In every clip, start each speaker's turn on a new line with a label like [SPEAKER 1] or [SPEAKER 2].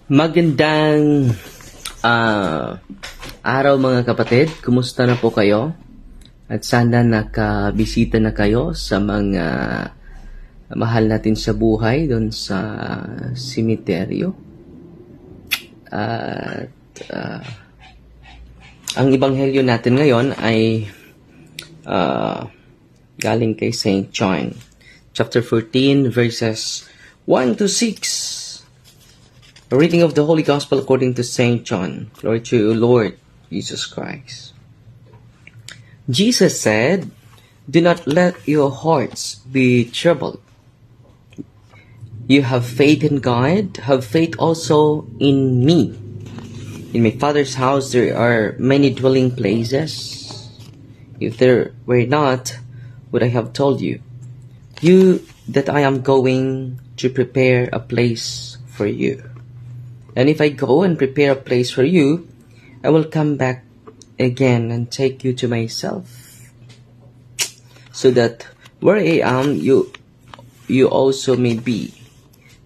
[SPEAKER 1] Magandang araw mga kapatid. Kumusta na po kayo? At sana nakabisita na kayo sa mga mahal natin sa buhay doon sa simeteryo. At ang ebanghelyo natin ngayon ay galing kay St. John, chapter 14, verses 1 to 6. A reading of the Holy Gospel according to St. John. Glory to you, Lord Jesus Christ. Jesus said, "Do not let your hearts be troubled. You have faith in God, have faith also in me. In my Father's house there are many dwelling places. If there were not, would I have told you? You that I am going to prepare a place for you. And if I go and prepare a place for you, I will come back again and take you to myself, so that where I am, you also may be.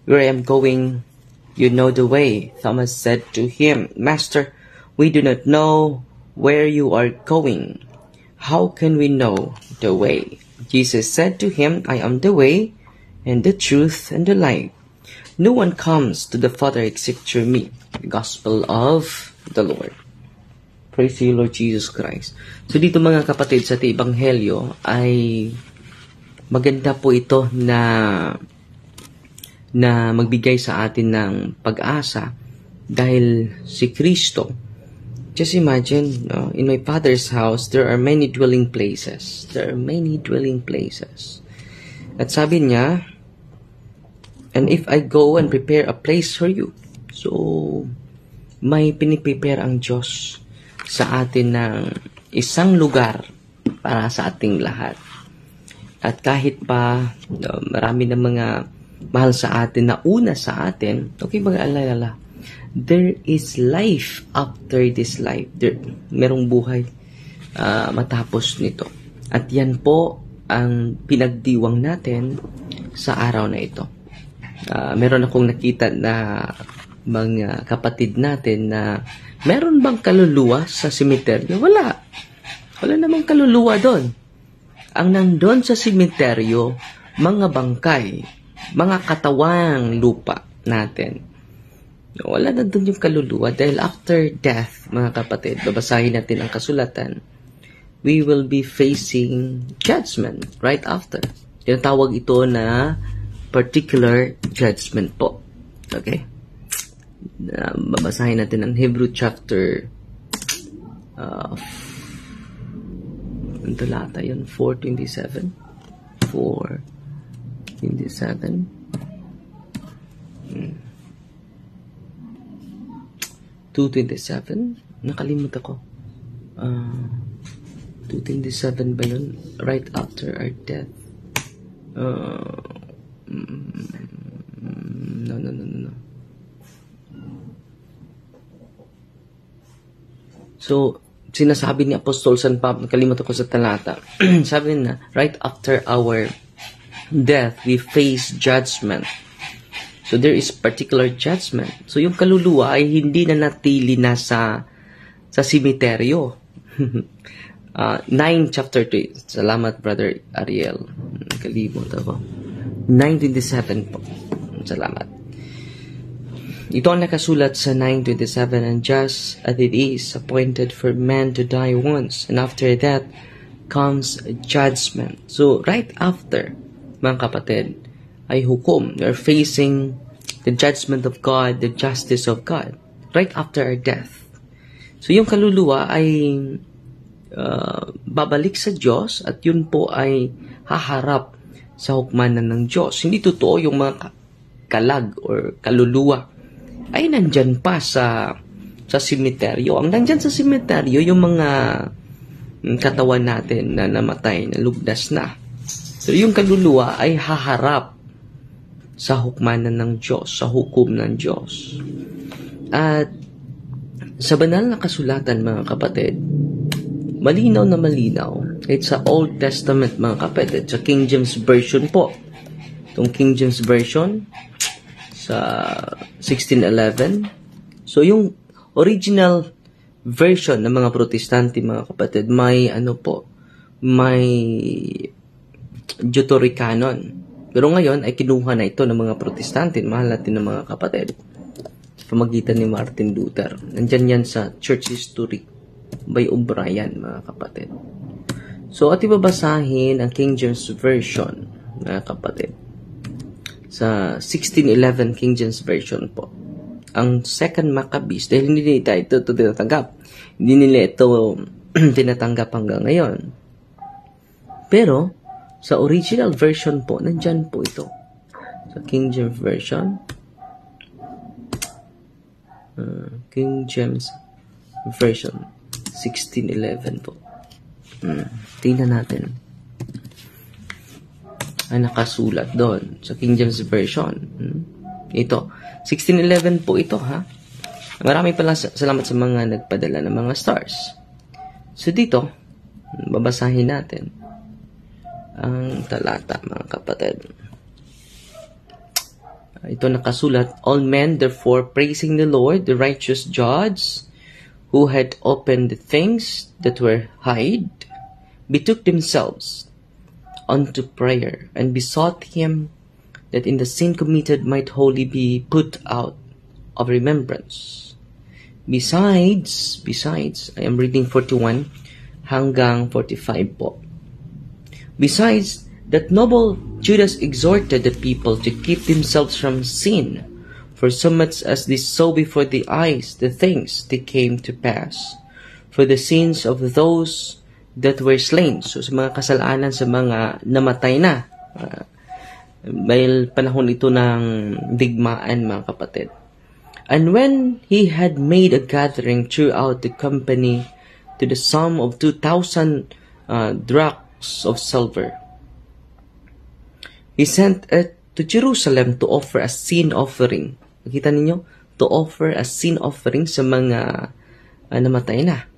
[SPEAKER 1] Where I am going, you know the way." Thomas said to him, "Master, we do not know where you are going. How can we know the way?" Jesus said to him, "I am the way, and the truth, and the life. No one comes to the Father except through me." The Gospel of the Lord. Praise you, Lord Jesus Christ. So dito mga kapatid, sa Ebanghelyo ay maganda po ito na magbigay sa atin ng pag-asa dahil si Kristo. Just imagine, in my Father's house, there are many dwelling places. There are many dwelling places. At sabi niya, "And if I go and prepare a place for you." So, may piniprepare ang Diyos sa atin ng isang lugar para sa ating lahat. At kahit pa marami ng mga mahal sa atin na una sa atin, okay, mag-alala, there is life after this life. Merong buhay matapos nito. At yan po ang pinagdiwang natin sa araw na ito. Meron akong nakita na mga kapatid natin na meron bang kaluluwa sa simeteryo? Wala. Wala namang kaluluwa doon. Ang nandun sa simeteryo, mga bangkay, mga katawang lupa natin. Wala na doon yung kaluluwa dahil after death, mga kapatid, babasahin natin ang kasulatan, we will be facing judgment right after. Tinatawag ito na particular judgment po. Okay? Babasahin natin ang Hebrew chapter ang talata yun, 4:27. 4:27. 2:27. Nakalimut ako. 2:27 ba yun? Right after our death. No. So, sinasabi ni Apostol San Pablo, nakalimutan ko sa talata, sabi na, right after our death, we face judgment. So, there is particular judgment. So, yung kaluluwa ay hindi na natili na sa simeteryo. 9 chapter 3. Salamat, Brother Ariel. Nakalimut ako. 9:27 po. Salamat. Ito ang nakasulat sa 9:27, "And just as it is appointed for man to die once, and after that comes judgment." So, right after, mga kapatid, ay hukom. We're facing the judgment of God, the justice of God, right after our death. So, yung kaluluwa ay babalik sa Diyos at yun po ay haharap sa hukmanan ng Diyos. Hindi totoo yung mga kalag or kaluluwa ay nandyan pa sa simeteryo. Ang nandyan sa simeteryo, yung mga katawan natin na namatay, na lugdas na. So, yung kaluluwa ay haharap sa hukmanan ng Diyos, sa hukom ng Diyos. At sa banal na kasulatan, mga kapatid, malinaw na malinaw. It's sa Old Testament, mga kapatid, sa King James Version po. Itong King James Version, sa 1611. So, yung original version ng mga Protestante, mga kapatid, may may Deuterocanon. Pero ngayon ay kinuha na ito ng mga Protestante. Mahal natin ng mga kapatid. Pamagitan ni Martin Luther. Nandyan yan sa Church History by O'Brien, mga kapatid. So, at ibabasahin ang King James Version, mga kapatid. Sa 1611 King James Version po. Ang Second Maccabees, dahil hindi nila ito tinatanggap. Hindi nila ito tinatanggap hanggang ngayon. Pero, sa original version po, nandyan po ito. Sa King James Version. King James Version 1611 po. Tingnan natin. Nakasulat doon sa King James Version. Ito. 1611 po ito, ha? Marami pala salamat sa mga nagpadala ng mga stars. So, dito, babasahin natin ang talata, mga kapatid. Ito nakasulat, all men therefore praising the Lord, the righteous judge, who had opened the things that were hid, betook themselves unto prayer, and besought him that in the sin committed might wholly be put out of remembrance. Besides, I am reading 41 hanggang 45 po. Besides, that noble Judas exhorted the people to keep themselves from sin, for so much as they saw before the eyes the things that came to pass, for the sins of those that were slain. So, sa mga kasalanan sa mga namatay na. Dahil panahon ito ng digmaan, mga kapatid. And when he had made a gathering throughout the company to the sum of 2,000 drachms of silver, he sent it to Jerusalem to offer a sin offering. Nakita ninyo? To offer a sin offering sa mga namatay na.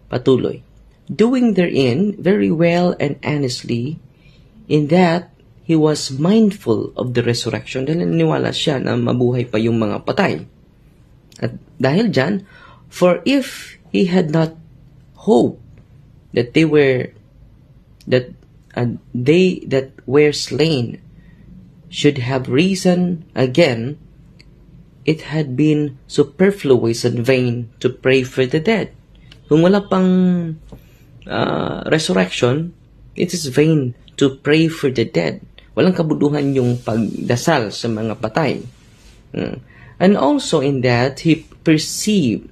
[SPEAKER 1] Patuloy. Doing therein very well and honestly, in that he was mindful of the resurrection. Dahil naniwala siya na mabuhay pa yung mga patay. At dahil dyan, for if he had not hope that they that were slain should have risen again, it had been superfluous and vain to pray for the dead. Kung wala pang resurrection, it is vain to pray for the dead. Walang kabuduhan yung pagdasal sa mga patay. And also in that, he perceived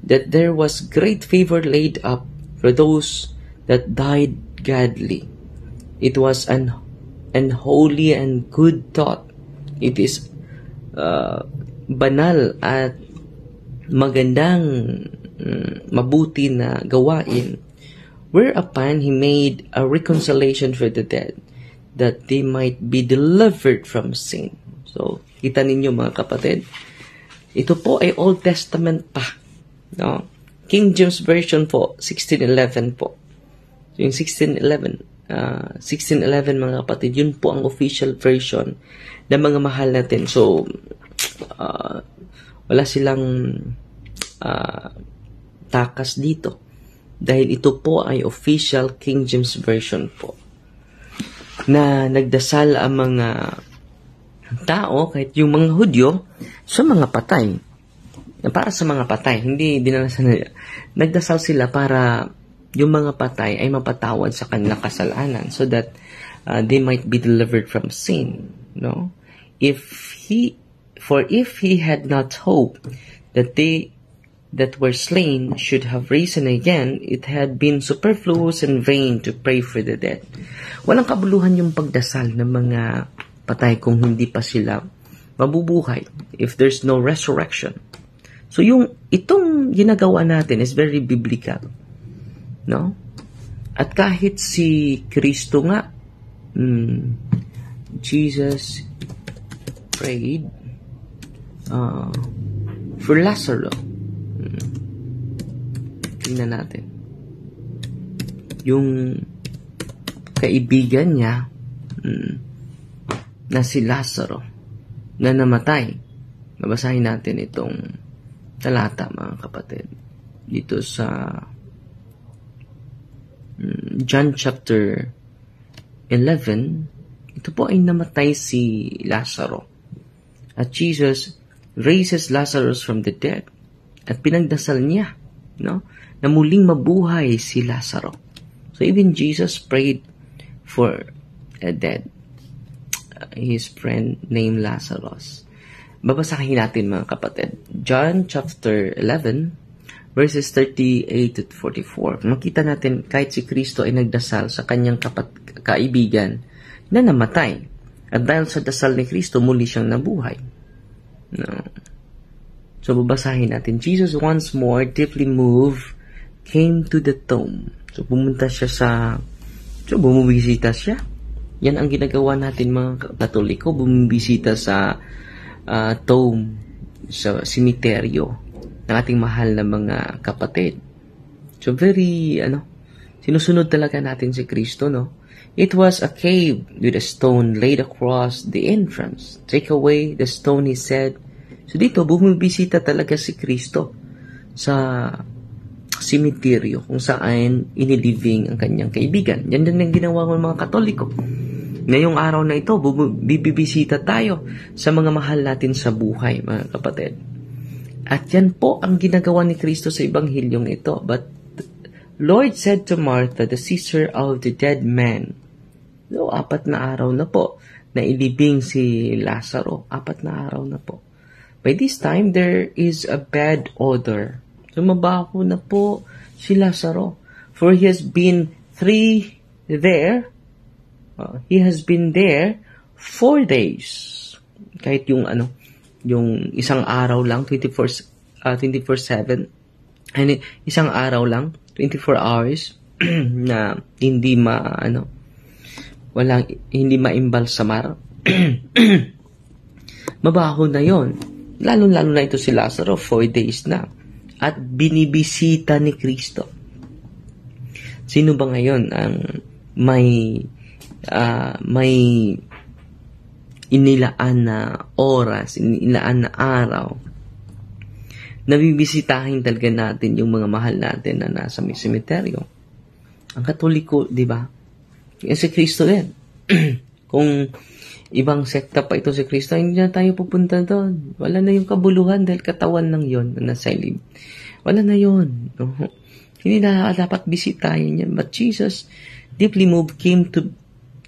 [SPEAKER 1] that there was great favor laid up for those that died godly. It was an holy and good thought. It is banal at magandang mabuti na gawain, whereupon he made a reconciliation for the dead, that they might be delivered from sin. So, kita ninyo mga kapatid, ito po ay Old Testament pa. No? King James Version po, 1611 po. So, yung 1611 mga kapatid, yun po ang official version ng mga mahal natin. So, wala silang takas dito. Dahil ito po ay official King James Version po. Na nagdasal ang mga tao, kahit yung mga Hudyo, sa mga patay. Para sa mga patay, hindi dinalasan nila. Nagdasal sila para yung mga patay ay mapatawad sa kanilang kasalanan so that they might be delivered from sin. No? If he had not hope that they that were slain should have risen again, it had been superfluous and vain to pray for the dead. Walang kabuluhan yung pagdasal ng mga patay kung hindi pa sila mabubuhay, if there's no resurrection. So itong ginagawa natin is very biblical. No? At kahit si Kristo nga, Jesus prayed for Lazarus. Tingnan natin. Yung kaibigan niya na si Lazaro na namatay. Babasahin natin itong talata, mga kapatid, dito sa John chapter 11. Ito po ay namatay si Lazaro. At Jesus raises Lazarus from the dead. At pinagdasal niya, no, na muling mabuhay si Lazaro. So even Jesus prayed for his friend named Lazarus. Babasahin natin, mga kapatid. John chapter 11, verses 38 to 44. Makita natin kahit si Kristo ay nagdasal sa kanyang kaibigan na namatay. At dahil sa dasal ni Kristo, muli siyang nabuhay. No. So babasahin natin. Jesus once more, deeply moved, came to the tomb. So pumunta siya bumibisita siya. Yan ang ginagawa natin, mga Katoliko, bumibisita sa tomb, sa simeteryo ng ating mahal na mga kapatid. So very, sinusunod talaga natin si Kristo, no? It was a cave with a stone laid across the entrance. Take away the stone, he said. So dito, bumibisita talaga si Kristo sa simeteryo kung saan inilibing ang kanyang kaibigan. Yan din ang ginawa ng mga Katoliko. Ngayong araw na ito, bibisita tayo sa mga mahal natin sa buhay, mga kapatid. At yan po ang ginagawa ni Kristo sa Ebanghilyong ito. But Lord said to Martha, the sister of the dead man, so 4 na araw na po na ilibing si Lazaro. 4 na araw na po. By this time, there is a bad odor. So mabaho na po si Lazaro. For he has been 3 there. He has been there 4 days. Kahit yung isang araw lang, 24/7. And isang araw lang, 24 hours na hindi hindi maimbalsamar. Mabaho na yon. Lalo-lalo na ito si Lazaro, 4 days na. At binibisita ni Kristo. Sino ba ngayon ang may inilaan na oras, inilaan na araw, nabibisitahin talaga natin yung mga mahal natin na nasa may semeteryo? Ang Katoliko, di ba? Si Kristo din. Kung ibang sekta pa ito si Kristo, hindi na tayo pupunta doon. Wala na yung kabuluhan dahil katawan lang yon na nasa ilib. Wala na yon. Hindi na dapat bisitahin yan. But Jesus, deeply moved, came to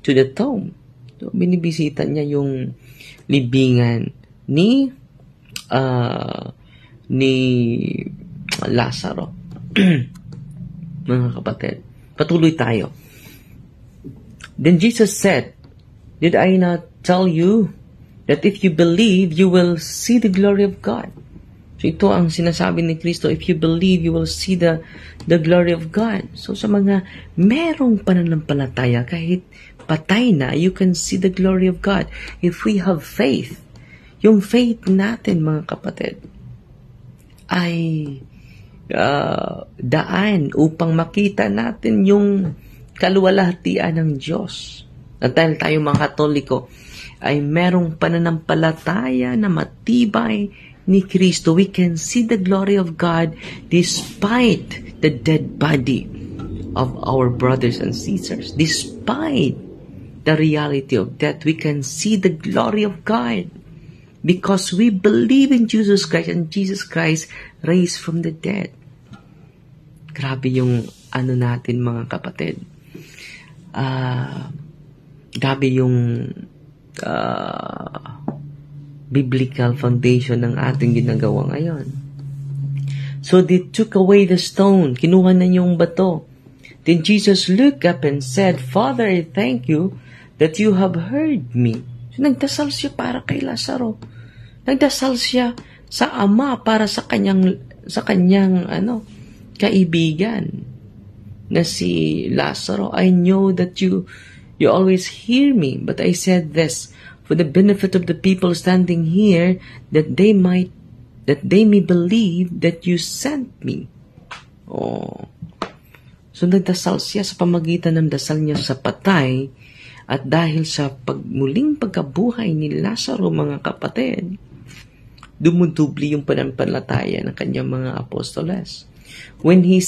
[SPEAKER 1] the tomb. So, binibisita niya yung libingan ni Lazaro. Mga kapatid, patuloy tayo. Then Jesus said, did I not tell you that if you believe, you will see the glory of God? So ito ang sinasabi ni Kristo, if you believe, you will see the glory of God. So sa mga merong pananampalataya, kahit patay na, you can see the glory of God. If we have faith, yung faith natin, mga kapatid, ay daan upang makita natin yung kaluwalhatian ng Diyos. At dahil tayo mga Katoliko ay merong pananampalataya na matibay ni Kristo, we can see the glory of God despite the dead body of our brothers and sisters. Despite the reality of death, we can see the glory of God because we believe in Jesus Christ and Jesus Christ raised from the dead. Grabe yung natin, mga kapatid. Grabe yung biblical foundation ng ating ginagawa ngayon. So they took away the stone. Kinuha na yung bato. Then Jesus looked up and said, Father, I thank you that you have heard me. So nagdasal siya para kay Lazaro. Nagdasal siya sa Ama para sa kanyang kaibigan na si Lazaro. I know that you always hear me, but I said this for the benefit of the people standing here, that they may believe that you sent me. Oh. So nagdasal siya sa pamagitan ng dasal niya sa patay, At dahil sa muling pagkabuhay ni Lazaro, mga kapatid, dumudubli yung pananampalataya ng kanyang mga apostoles. When he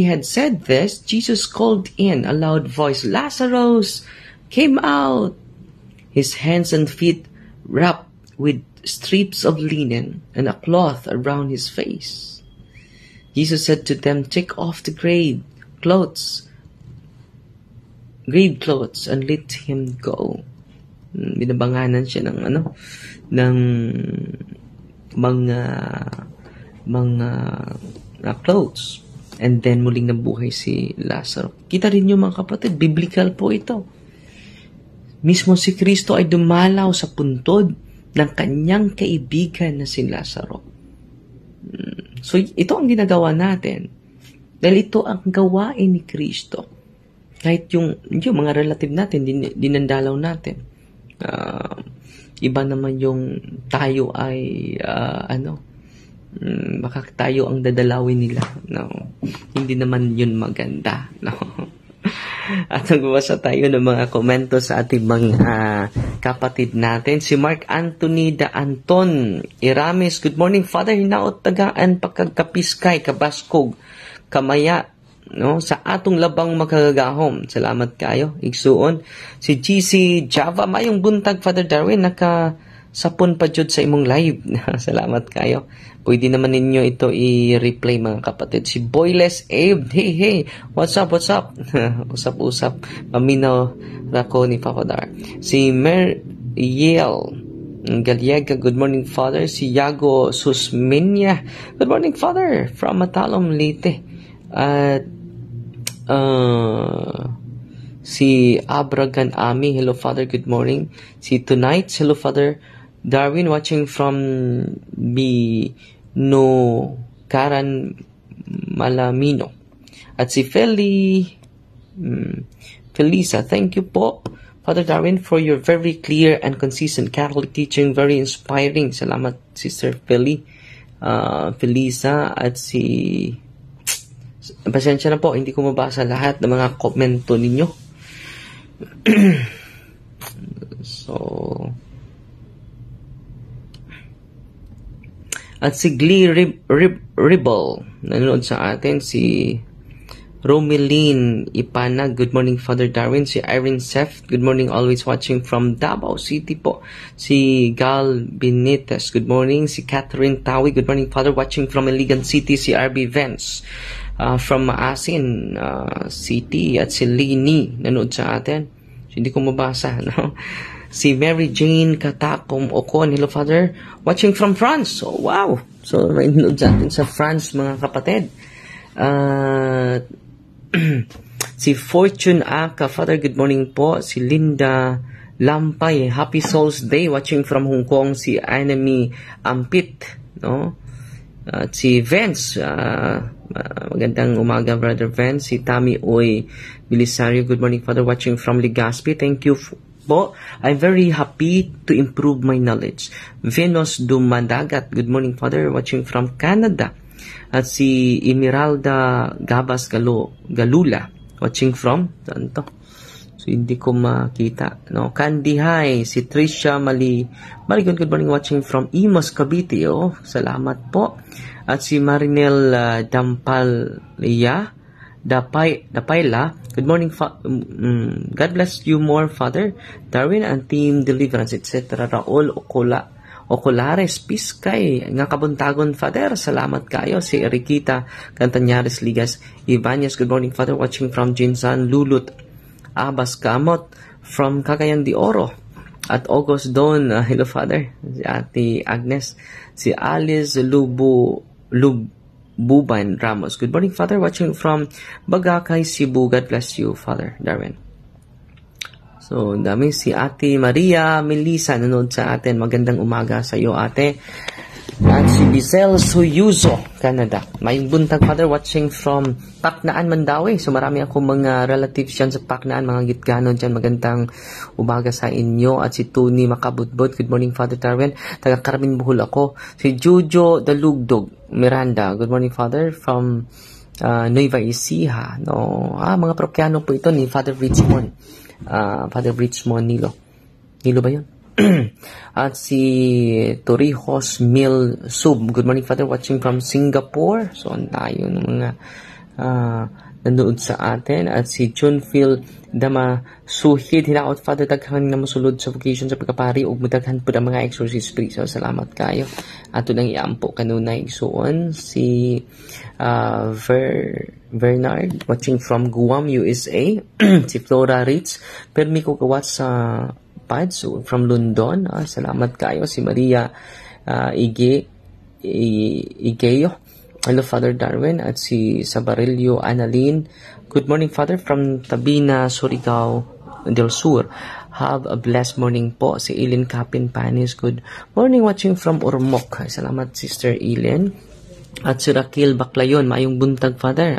[SPEAKER 1] had said this, Jesus called in a loud voice, "Lazarus, came out!" His hands and feet wrapped with strips of linen and a cloth around his face. Jesus said to them, "Take off the grave clothes, and let him go." Binabanganan siya ng ng mga clothes. And then muling nabuhay si Lazaro. Kita rin yung mga kapatid, biblical po ito. Mismo si Kristo ay dumalaw sa puntod ng kanyang kaibigan na si Lazaro. So ito ang ginagawa natin. Dahil ito ang gawain ni Kristo. Kahit yung mga relative natin, dinandalaw natin. Iba naman yung tayo ay baka tayo ang dadalawin nila. No? Hindi naman yun maganda. No? At nagbabasa tayo ng mga komento sa ating mga kapatid natin. Si Mark Anthony da Anton Irames, good morning, Father. Hinaot tagaan pagkagkapiskay, kabaskog, kamaya, no, sa atong labang makagagahom. Salamat kayo, igsuon. Si GC Java, mayong buntag, Father Darwin, nakasapon pa jud sa imong live. Salamat kayo. Pwede naman ninyo ito i-replay, mga kapatid. Si Boyless Abe, hey, what's up? Usap-usap, maminaw rako ni Papa Dar. Si Yale Galiega, good morning, Father. Si Yago Susmenia, good morning, Father, from Matalom, Leyte. At si Abragan Ami, hello, Father, good morning. Si Tonight, hello, Father Darwin, watching from Karan Malamino. At si Felisa, thank you po, Father Darwin, for your very clear and consistent Catholic teaching, very inspiring. Salamat, Sister Felisa. At si, pasensya na po, hindi ko mabasa lahat ng mga komento ninyo. So, at si Glee Ribble, nanonood sa atin. Si Romeline Ipanag, good morning, Father Darwin. Si Irene Seth, good morning, always watching from Davao City po. Si Gal Benitez, good morning. Si Catherine Tawi, good morning, Father, watching from Iligan City. Si RB Vance, from Maasin City. At si Lini, nanonood sa atin. So, hindi ko mabasa, no? Si Mary Jane Katakom Ocon, hello, Father, watching from France. Oh, wow! So, may nanood sa atin sa France, mga kapatid. Si Fortune Aka, Father, good morning po. Si Linda Lampay, Happy Souls Day, watching from Hong Kong. Si Enemy Ampit, no? At si Vance, magandang umaga, Brother Vance. Si Tammy Oy Bilisario, good morning, Father, watching from Legazpi. Thank you po. I'm very happy to improve my knowledge. Venus Dumadagat, good morning, Father, watching from Canada. At si Emeralda Gabas Galula, watching from, saan to? So, hindi ko makita, no? Candy Hi, si Tricia Maligon, good morning, watching from Imos, Cavite. Oh, salamat po. At si Marinel Dapayla, good morning, God bless you more, Father Darwin, and Team Deliverance, etc. Raul Oculares Piskay, nga kabuntagon, Father, salamat kayo. Si Eriquita Cantañares Ligas Ibanez, good morning, Father, watching from Jinsan. Lulut Abas Kamot from Cagayan de Oro. At August Don, hello, Father. Si Ate Agnes. Si Alice Buban Ramos, good morning, Father, watching from Bagakay, Cebu. God bless you, Father Darwin. So, dami. Si Ate Maria Melissa nanood sa atin. Magandang umaga sa iyo, ate. At si Bizel Suyuzo, Canada. May buntag, Father, watching from Paknaan, Mandawi. So, marami akong mga relatives dyan sa Paknaan, mga Gitgano dyan. Magandang umaga sa inyo. At si Tony Makabudbud, good morning, Father Darwin. Taga Carmen Buhol ako. Si Jojo Dalugdog Miranda, good morning, Father, from Nueva Ecija, no? Mga parokyano po ito ni Father Richmond. Father Richmond Nilo. Nilo ba yun? At si Torrijos Mil Sub. Good morning, Father. Watching from Singapore. So, ang tayo ng mga nanood sa atin. At si Junfil Dama Suhid. Hinaot, Father, daghan na masulod sa vocation sa pagkapari o mudaghan po ng mga exorcist priest. So, salamat kayo. Ato nang iampo kanunay isuon. Si Bernard, watching from Guam, USA. Si Flora Ritz. Permi ko kawat sa Pads from London. Salamat kayo. Si Maria Igeyo. Hello, Father Darwin. At si Sabarillo Annalyn. Good morning, Father, from Tabina, Surigao del Sur. Have a blessed morning po. Si Eileen Capin Panis. Good morning, watching from Ormoc. Salamat, Sister Eileen. At si Raquel Baclayon. Mayong buntag, Father.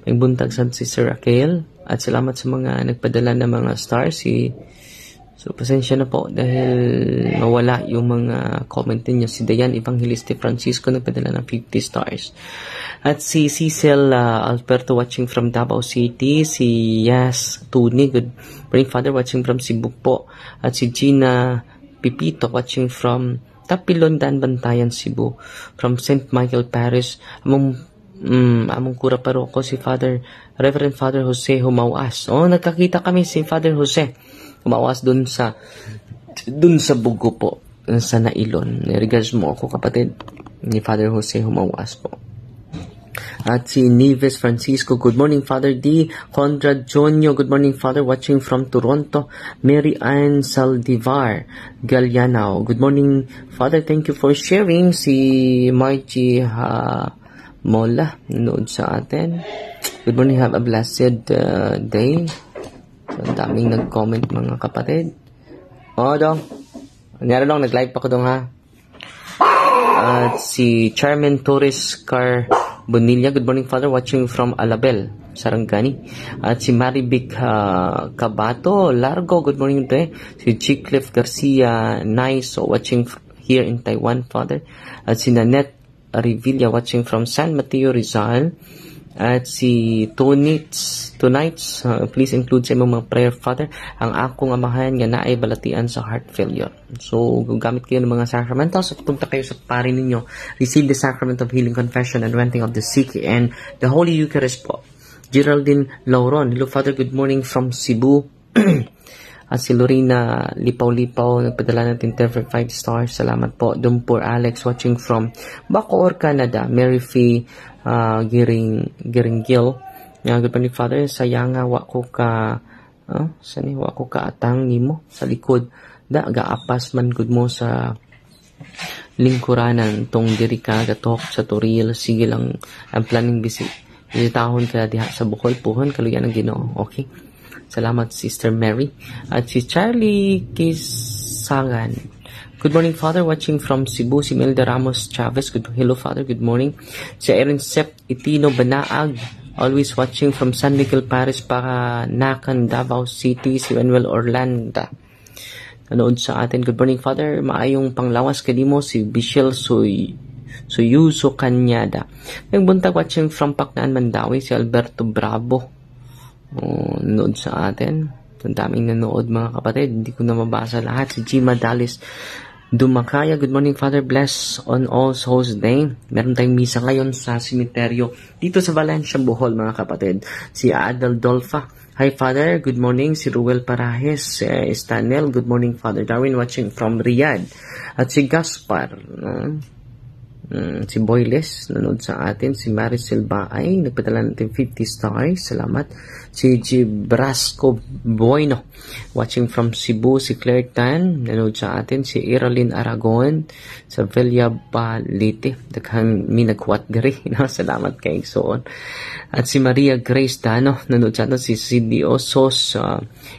[SPEAKER 1] May buntag sa Sister Raquel. At salamat sa mga nagpadala ng mga stars. So, pasensya na po dahil mawala yung mga comment niyo. Si Dayan Evangelista Francisco nagpadala ng 50 stars. At si Cecil Alberto watching from Davao City. Si Yas Tuni, good morning, Father, watching from Cebu po. At si Gina Pipito watching from Tapilon, Bantayan, Cebu. From St. Michael Parish. Among kura paroko si Father, Reverend Father Jose Humawas. Nagkakita kami si Father Jose Humawas dun sa Bugo po, sa Nailon. Regards mo ako, kapatid, ni Father Jose Humawas po. At si Nieves Francisco, good morning, Father D. Conrad Jonyo, good morning, Father, watching from Toronto. Mary Ann Saldivar Galyanao, good morning, Father, thank you for sharing. Si Margie Mola, nanood sa atin. Good morning, have a blessed day. So, ang daming nag-comment, mga kapatid. Dong. Nangyari lang, nag-live pa ko dong, ha. At si Charmen Torres Bonilla, good morning, Father, watching from Alabel, Sarangani. At si Maribic Cabato Largo, good morning to. Si Chiclef Garcia Nice, watching here in Taiwan, Father. At si Nanette Revilla, watching from San Mateo, Rizal. At si Tonits, please include sa imong mga prayer, Father, ang akong amahan nga naay balatian sa heart failure. So, gamit kayo ng mga sacramentals at punta kayo sa pari ninyo. Receive the sacrament of healing, confession, and renting of the sick and the Holy Eucharist po. Geraldine Lauron, hello, Father, good morning from Cebu. At si Lorena Lipaw-Lipaw, nagpadala natin 5 stars. Salamat po. Dumpur Alex, watching from Bacoor, Canada. Mary Fee Giringgil. Good morning, Father. Sayang nga, wako ka atang nimo sa likod. Gaapas man good mo sa lingkuranan tong diri ka gatok sa Toril. Sige lang ang planning bisitahon ka diha sa Bukol, puhon kaluyan ang Ginoo. Okay. Salamat, Sister Mary. At si Charlie Kisagan. Good morning, Father. Watching from Cebu, si Melda Ramos Chavez. Hello, Father. Good morning. Si Erin Sep Itino Banaag. Always watching from San Miguel Paris, Pakanakan, Davao City. Si Manuel Orlando. Nanood sa atin. Good morning, Father. Maayong panglawas kanimo si Bishel Suyuso Kanyada. Nagbuntag watching from Paknaan, Mandawi, si Alberto Bravo. Nanood sa atin. Ang daming nanood, mga kapatid. Hindi ko na mabasa lahat. Si Gima Dalis Dumakaya, good morning, Father. Bless on All Souls Day. Meron tayong misa ngayon sa simeteryo dito sa Valencia, Bohol, mga kapatid. Si Adel Dolfa. Hi, Father. Good morning. Si Ruel Parajes Stanel. Good morning, Father Darwin, watching from Riyadh. At si Gaspar. Si Boyles, nanood sa atin. Si Maricel Baay, nagpadala natin 50 stars. Salamat. Si Gibrasco Bueno, watching from Cebu. Si Claire Tan, nanood sa atin. Si Iralyn Aragon, sa Villa Balite. Daghang minagwat gari. Salamat kay Soon. At si Maria Grace Dano, nanood sa atin. Si Cindy Osos,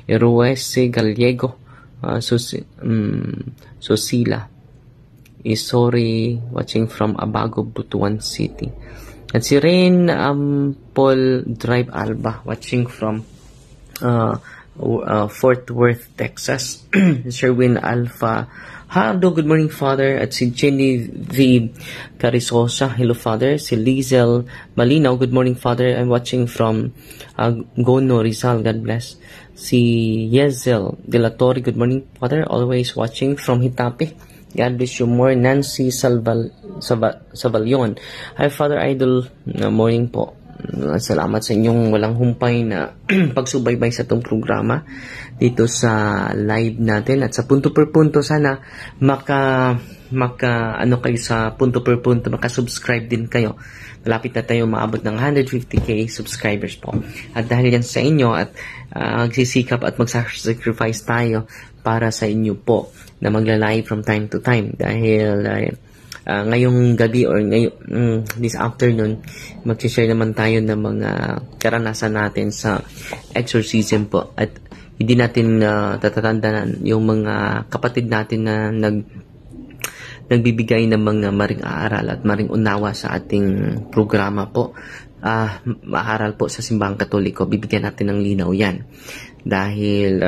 [SPEAKER 1] Eruese Gallego, Susila Isori, watching from Abago, Butuan City. At si Rain Paul Drive Alba, watching from Fort Worth, Texas. Sherwin Alpha Hello, good morning, Father. At si Jenny V. Carisosa, hello, Father. Si Lizel Malinaw, good morning, Father. I'm watching from Gono, Rizal, God bless. Si Yezel De La Torre, good morning, Father. Always watching from Hitape. God bless you more. Nancy Sabalyon. Hi, Father Idol. Morning po. Salamat sa inyong walang humpay na pagsubaybay sa itong programa dito sa live natin at sa punto per punto. Sana ano kayo sa punto per punto, makasubscribe din kayo. Malapit na tayo maabot ng 150k subscribers po. At dahil yan sa inyo at magsisikap at magsacrifice tayo para sa inyo po na magla-live from time to time dahil ngayong gabi or this afternoon, mag-share naman tayo ng mga karanasan natin sa exorcism po. At hindi natin tatatandaan yung mga kapatid natin na nagbibigay ng mga maring aaral at maring unawa sa ating programa po. Maaral po sa Simbahang Katoliko, bibigyan natin ng linaw yan. Dahil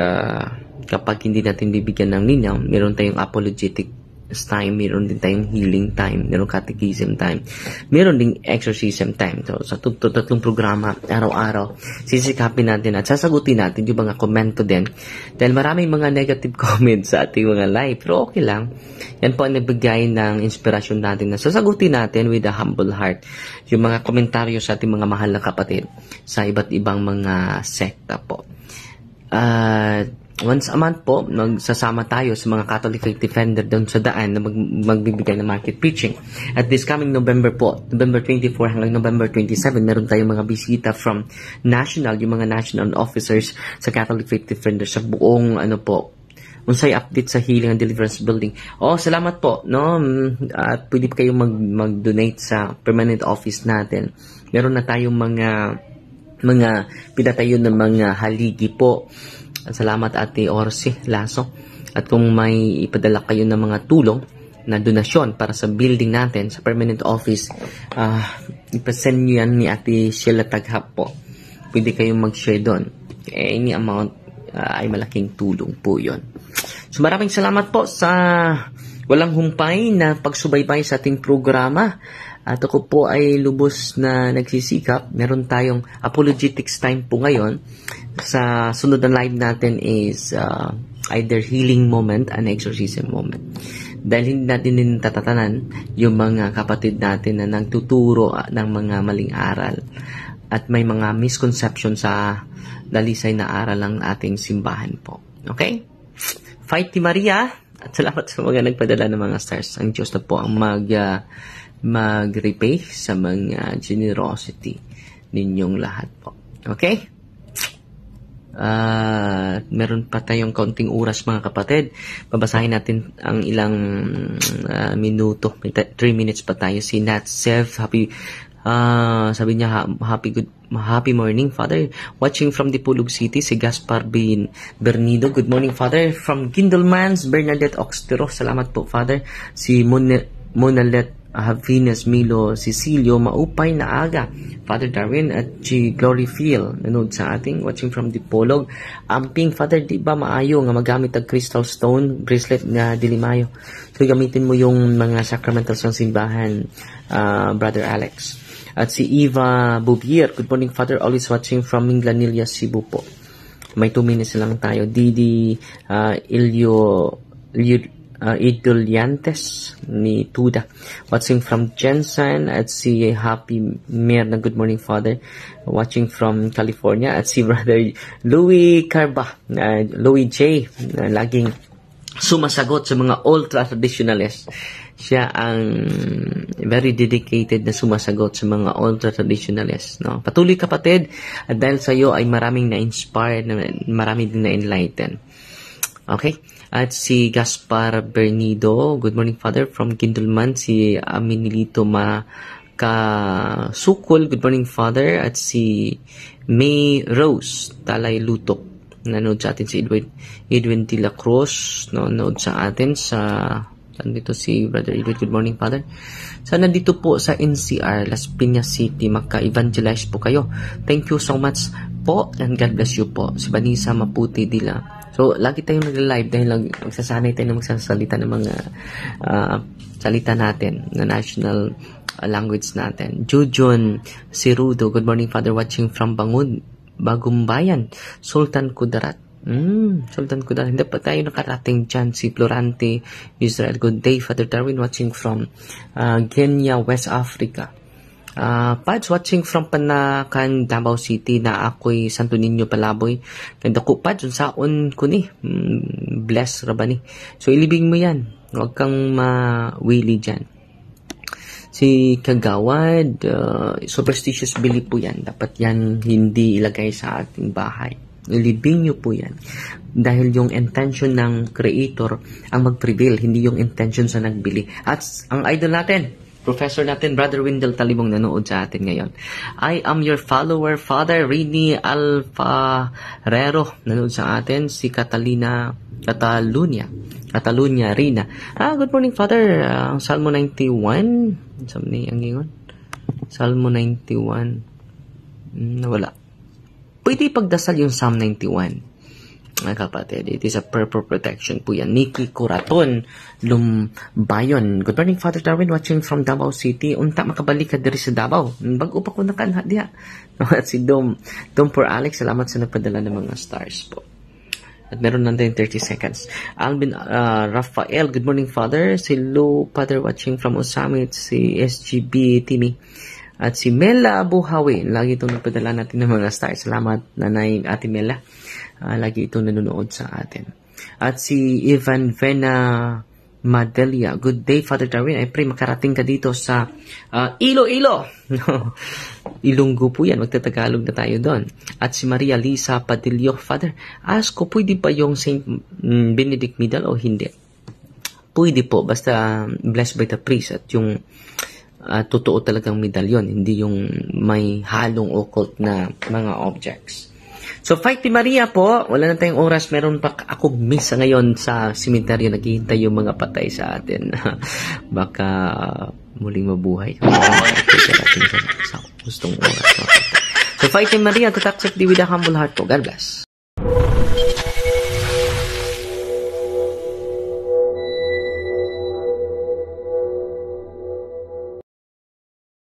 [SPEAKER 1] kapag hindi natin bibigyan ng linaw, meron tayong apologetic time, meron din tayong healing time, meron catechism time, meron ding exorcism time. So, sa tatlong programa, araw-araw, sisikapin natin at sasagutin natin yung mga komento din. Dahil maraming mga negative comments sa ating mga live, pero okay lang. Yan po ang nagbigay ng inspirasyon natin na sasagutin natin with a humble heart yung mga komentaryo sa ating mga mahal na kapatid sa iba't ibang mga sekta po. Once a month po, magsasama tayo sa mga Catholic Faith Defender doon sa daan na magbibigay ng market preaching. At this coming November po, November 24 hanggang November 27, meron tayong mga bisita from national, yung mga national officers sa Catholic Faith Defender sa buong unsay update sa Healing and Deliverance Building. Salamat po, no? At pwede pa kayong mag-donate sa permanent office natin. Meron na tayong mga pinatayo ng mga haligi po. Salamat Ate Orsi Lasso. At kung may ipadala kayo ng mga tulong na donasyon para sa building natin, sa permanent office, ipasend nyo yan ni Ate Sheila Taghap po. Pwede kayong mag-share doon. Any amount ay malaking tulong po yon. So maraming salamat po sa walang humpay na pagsubaybay sa ating programa. At ako po ay lubos na nagsisikap. Meron tayong apologetics time po ngayon. Sa sunod na live natin is either healing moment and exorcism moment. Dahil hindi natin din tatatanan yung mga kapatid natin na nagtuturo ng mga maling aral. At may mga misconception sa dalisay na aral ng ating simbahan po. Okay? Fight Ti Maria. At salamat sa mga nagpadala ng mga stars. Ang Diyos na po ang mag-repay sa mga generosity ninyong lahat po. Okay? Meron pa tayong kaunting oras mga kapatid. Babasahin natin ang ilang minuto. 3 minutes pa tayo. Si Nat Sev, sabi niya, happy morning, Father. Watching from Dipolog City, si Gaspar Bernido. Good morning, Father. From Gindlemans, Bernadette Oxtero. Salamat po, Father. Si Monalet Venus Milo Cecilio, maupay na aga. Father Darwin at G. Glory Phil, nanood sa ating, watching from Dipolog. Amping, Father, di ba maayo nga magamit ang crystal stone bracelet nga dilimayo? So, gamitin mo yung mga sacramentals ng simbahan, Brother Alex. At si Eva Bubier, good morning, Father, always watching from Minglanilla, Cebu po. May 2 minutes lang tayo. Didi Idoliantes ni Tuda, watching from Jensen. At si Happy Mer na good morning, Father, watching from California. At si Brother Louis Carba, Louis J, laging sumasagot sa mga ultra-traditionalists. Siya ang very dedicated na sumasagot sa mga ultra-traditionalists. No? Patuloy kapatid, at dahil sa iyo ay maraming na-inspire, maraming din na-enlighten. Okay? At si Gaspar Bernido, good morning, Father, from Gindleman. Si Aminilito Makasukol, good morning, Father. At si May Rose Talay Lutok, nanood sa atin si Edwin de la Cruz, nanood sa atin sa dito si Brother Edwin, good morning, Father. Sana dito po sa NCR, Las Piñas City, maka-evangelize po kayo. Thank you so much po, and God bless you po. Si Vanessa Maputi Dila. So, lagi tayong nag-live dahil magsasanay tayo na magsasalita ng mga salita natin, na national language natin. Jujun Sirudo, good morning, Father, watching from Bagumbayan, Sultan Kudarat. Sultan Kudarat, hindi pa tayo nakarating dyan. Si Florante Israel, good day, Father Darwin, watching from Kenya, West Africa. Pads watching from Panakan, Davao City, na ako'y Santo Niño Palaboy. Ganda ko, Pads, unsaon ko ni. Bless Rabani. So, ilibing mo yan. Huwag kang mawili dyan. Si Kagawad, superstitious belief po yan. Dapat yan hindi ilagay sa ating bahay. Ilibing nyo po yan. Dahil yung intention ng creator ang mag-prevail, hindi yung intention sa nagbili. At ang idol natin, professor natin, Brother Wendell Talibong, nanood sa atin ngayon. I am your follower, Father Rini Alfarero, nanood sa atin. Si Catalunya, Rina. Good morning, Father. Salmo 91. Saan ang ingon? Salmo 91. Nawala. Pwede pagdasal yung Psalm 91. Mga kapatid, it is a purple protection po yan. Nikki Curaton, Lumbayon. Good morning, Father Darwin, watching from Davao City. Unta makabalik ka diri sa Davao. Bago pa ko nakanha diha. At si Dom for Alex, salamat sa nagpadala ng mga stars po. At meron natin 30 seconds. Alvin Rafael, good morning, Father. Si Lou, Father, watching from Osamit. Si SGB Timmy. At si Mela Buhawi, lagi itong nagpadala natin ng mga stars. Salamat, Nanay Ate Mela. Lagi itong nanonood sa atin. At si Ivan Vena Madelia, good day, Father Darwin. I pray makarating ka dito sa Iloilo. Ilonggo po yan, magtatagalog na tayo doon. At si Maria Lisa Padillo, Father, ask ko, pwede ba yung Saint Benedict medal o hindi? Pwede po, basta blessed by the priest at yung totoo talagang medalyon, hindi yung may halong occult na mga objects. So, Fight ni Maria po, wala na tayong oras, meron pa ako misa ngayon sa simenteryo, naghihintay yung mga patay sa atin. Baka muling mabuhay. Sa gustong oras. So, Fight ni Maria, to accept with a humble heart po. God bless.